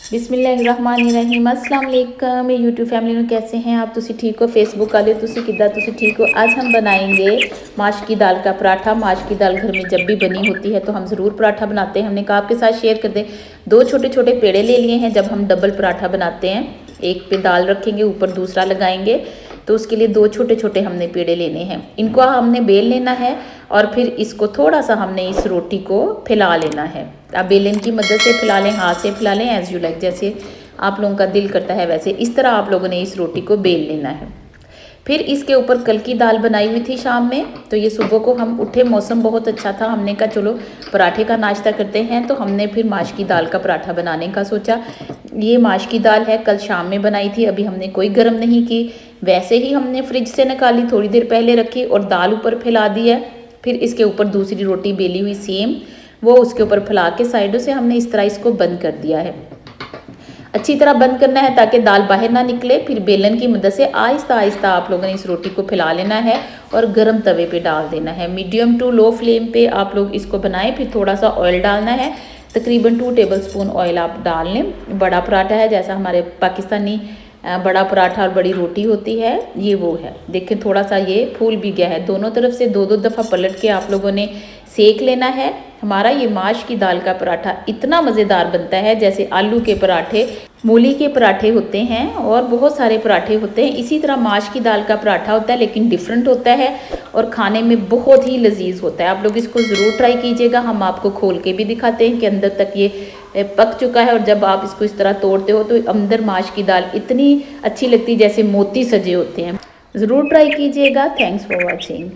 बिस्मिल्लाहिर्रहमानिर्रहीम अस्सलाम वालेकुम यूट्यूब फैमिली में कैसे हैं आप। तुसी ठीक हो, फेसबुक वाले तुसी किदा तुसी ठीक हो। आज हम बनाएंगे माश की दाल का पराठा। माश की दाल घर में जब भी बनी होती है तो हम ज़रूर पराठा बनाते हैं। हमने कहा आपके साथ शेयर कर दें। दो छोटे छोटे पेड़े ले लिए हैं। जब हम डबल पराठा बनाते हैं, एक पे दाल रखेंगे, ऊपर दूसरा लगाएंगे, तो उसके लिए दो छोटे छोटे हमने पेड़े लेने हैं। इनको हमने बेल लेना है और फिर इसको थोड़ा सा हमने इस रोटी को फैला लेना है। आप बेलन की मदद से फैला लें, हाथ से फैला लें, एज यू लाइक, जैसे आप लोगों का दिल करता है वैसे। इस तरह आप लोगों ने इस रोटी को बेल लेना है। फिर इसके ऊपर कल की दाल बनाई हुई थी शाम में, तो ये सुबह को हम उठे, मौसम बहुत अच्छा था, हमने कहा चलो पराठे का नाश्ता करते हैं। तो हमने फिर माश की दाल का पराठा बनाने का सोचा। ये माश की दाल है, कल शाम में बनाई थी, अभी हमने कोई गर्म नहीं की, वैसे ही हमने फ्रिज से निकाली, थोड़ी देर पहले रखी और दाल ऊपर फैला दी है। फिर इसके ऊपर दूसरी रोटी बेली हुई सेम, वो उसके ऊपर फैला के साइडों से हमने इस तरह इसको बंद कर दिया है। अच्छी तरह बंद करना है ताकि दाल बाहर ना निकले। फिर बेलन की मदद से आहिस्ता आहिस्ता आप लोगों ने इस रोटी को फैला लेना है और गर्म तवे पे डाल देना है। मीडियम टू लो फ्लेम पे आप लोग इसको बनाएं। फिर थोड़ा सा ऑयल डालना है, तकरीबन 2 टेबलस्पून ऑयल आप डाल लें। बड़ा पराठा है, जैसा हमारे पाकिस्तानी बड़ा पराठा और बड़ी रोटी होती है, ये वो है। देखें थोड़ा सा ये फूल भी गया है। दोनों तरफ से दो दो दफ़ा पलट के आप लोगों ने सेक लेना है। हमारा ये माश की दाल का पराठा इतना मज़ेदार बनता है जैसे आलू के पराठे, मूली के पराठे होते हैं और बहुत सारे पराठे होते हैं, इसी तरह माश की दाल का पराठा होता है, लेकिन डिफरेंट होता है और खाने में बहुत ही लजीज होता है। आप लोग इसको ज़रूर ट्राई कीजिएगा। हम आपको खोल के भी दिखाते हैं कि अंदर तक ये पक चुका है। और जब आप इसको इस तरह तोड़ते हो तो अंदर माश की दाल इतनी अच्छी लगती है जैसे मोती सजे होते हैं। ज़रूर ट्राई कीजिएगा। Thanks for watching.